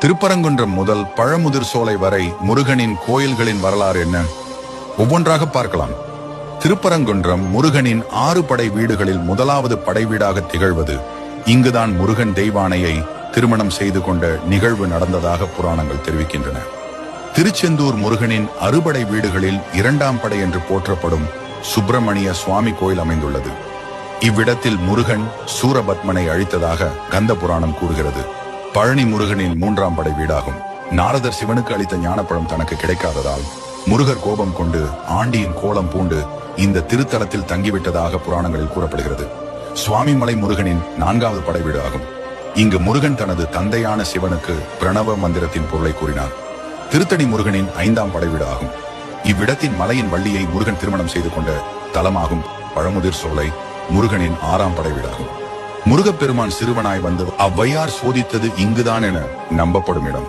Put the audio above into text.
திருப்பரங்குன்றம் முதல் பழமுதிர் சோலை வரை முருகனின் கோயில்களின் வரலாறு என்ன? ஒவ்வொன்றாக பார்க்கலாம். திருப்பரங்குன்றம் முருகனின் 6 படை வீடுகளில் முதலாவது படை வீடாக திகழ்வது. இங்குதான் முருகன் தெய்வானையை திருமணம் செய்து கொண்ட நிகழ்வு நடந்ததாக புராணங்கள் தெரிவிக்கின்றன. திருச்செந்தூர் முருகனின் அறுபடை வீடுகளில் 2ஆம் படை என்று போற்றப்படும் சுப்பிரமணிய சுவாமி கோயில் அமைந்துள்ளது. இவ்விடத்தில் முருகன் சூரபத்மனை அழித்ததாக கந்த புராணம் கூறுகிறது. பழனி முருகனின் 3ஆம் படை வீடாகும். நாரதர் சிவனுக்கு அளித்த ஞானப்பழம் தனக்கு கிடைக்காததால் முருகர் கோபம் கொண்டு ஆண்டியின் கோலம் பூண்டு இந்த திருத்தலத்தில் தங்கிவிட்டதாக புராணங்களில் கூறப்படுகிறது. சுவாமிமலை முருகனின் 4வது படை வீடு ஆகும். இங்கு முருகன் தனது தந்தையான சிவனுக்கு பிரணவ மந்திரத்தின் பொருளை கூறினார். திருத்தணி முருகனின் 5ஆம் படை வீடு ஆகும். இவ்விடத்தின் மலையின் வள்ளியை முருகன் திருமணம் செய்து கொண்ட தலமாகும். பழமுதிர் சோலை முருகனின் 6ஆம் படை வீடாகும். முருகப்பெருமான் சிறுவனாய் வந்து அவ்வையார் சோதித்தது இங்குதான் என நம்பப்படும் இடம்.